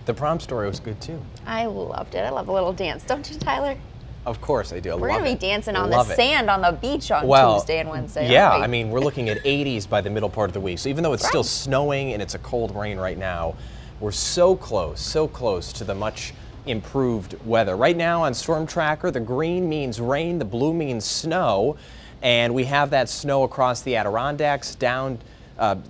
The prom story was good too. I loved it. I love a little dance, don't you, Tyler? Of course I do. We're going to be dancing on the Love it. sand on the beach on Tuesday and Wednesday. Yeah, aren't we? I mean, we're looking at 80s by the middle part of the week. So even though it's still snowing and it's a cold rain right now, we're so close to the much improved weather. Right now on Storm Tracker, the green means rain, the blue means snow, and we have that snow across the Adirondacks down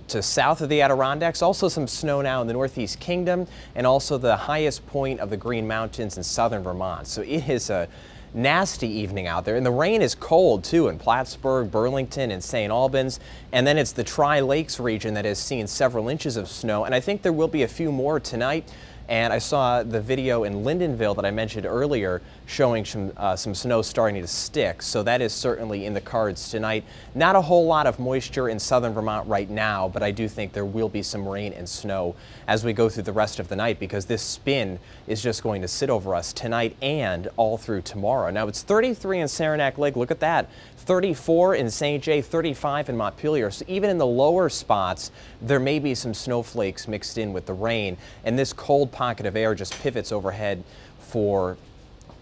to south of the Adirondacks. Also some snow now in the Northeast Kingdom and also the highest point of the Green Mountains in southern Vermont. So it is a nasty evening out there, and the rain is cold too in Plattsburgh, Burlington, and St. Albans, and then it's the Tri-Lakes region that has seen several inches of snow, and I think there will be a few more tonight. And I saw the video in Lyndonville that I mentioned earlier showing some snow starting to stick. So that is certainly in the cards tonight. Not a whole lot of moisture in southern Vermont right now, but I do think there will be some rain and snow as we go through the rest of the night, because this spin is just going to sit over us tonight and all through tomorrow. Now it's 33 in Saranac Lake. Look at that. 34 in St. Jay, 35 in Montpelier. So even in the lower spots, there may be some snowflakes mixed in with the rain. And this cold pocket of air just pivots overhead for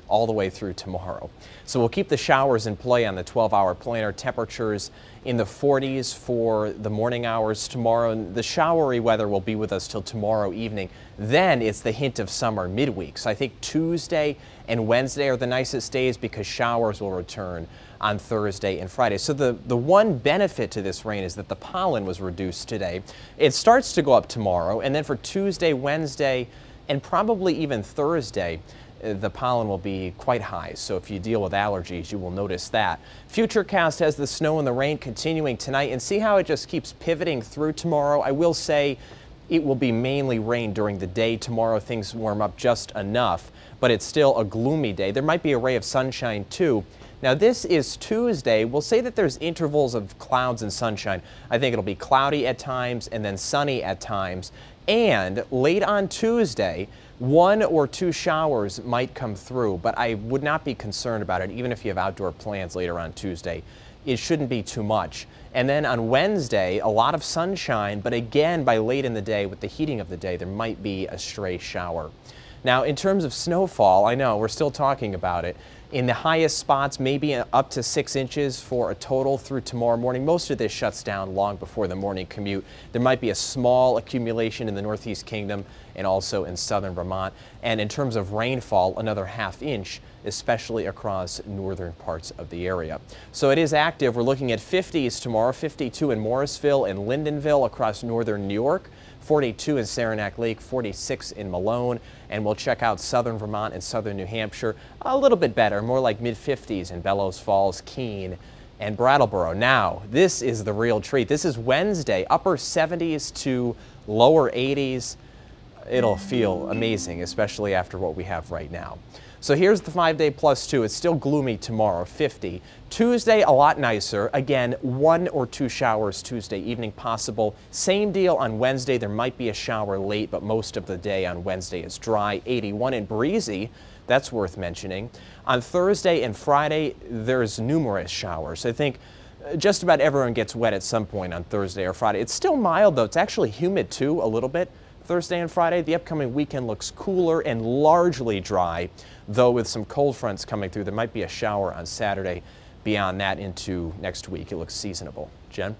all the way through tomorrow. So we'll keep the showers in play on the 12-hour planner. Temperatures in the 40s for the morning hours tomorrow. And the showery weather will be with us till tomorrow evening. Then it's the hint of summer midweek. So I think Tuesday and Wednesday are the nicest days because showers will return on Thursday and Friday. So the one benefit to this rain is that the pollen was reduced today. It starts to go up tomorrow, and then for Tuesday, Wednesday, and probably even Thursday, the pollen will be quite high. So if you deal with allergies, you will notice that. Futurecast has the snow and the rain continuing tonight, and see how it just keeps pivoting through tomorrow. I will say it will be mainly rain during the day tomorrow. Things warm up just enough, but it's still a gloomy day. There might be a ray of sunshine too. Now this is Tuesday. We'll say that there's intervals of clouds and sunshine. I think it'll be cloudy at times and then sunny at times. And late on Tuesday, 1 or 2 showers might come through, but I would not be concerned about it even if you have outdoor plans later on Tuesday. It shouldn't be too much. And then on Wednesday, a lot of sunshine, but again, by late in the day with the heating of the day, there might be a stray shower. Now, in terms of snowfall, I know we're still talking about it. In the highest spots, maybe up to 6 inches for a total through tomorrow morning. Most of this shuts down long before the morning commute. There might be a small accumulation in the Northeast Kingdom and also in southern Vermont. And in terms of rainfall, another ½ inch, especially across northern parts of the area. So it is active. We're looking at 50s tomorrow, 52 in Morrisville and Lyndonville across northern New York. 42 in Saranac Lake, 46 in Malone, and we'll check out southern Vermont and southern New Hampshire. A little bit better, more like mid-50s in Bellows Falls, Keene, and Brattleboro. Now, this is the real treat. This is Wednesday, upper 70s to lower 80s. It'll feel amazing, especially after what we have right now. So here's the 5-day +2. It's still gloomy tomorrow, 50. Tuesday, a lot nicer. Again, 1 or 2 showers Tuesday evening possible. Same deal on Wednesday. There might be a shower late, but most of the day on Wednesday is dry. 81 and breezy. That's worth mentioning. On Thursday and Friday, there's numerous showers. I think just about everyone gets wet at some point on Thursday or Friday. It's still mild, though. It's actually humid, too, a little bit. Thursday and Friday, the upcoming weekend looks cooler and largely dry, though with some cold fronts coming through, there might be a shower on Saturday. Beyond that into next week, it looks seasonable. Jen?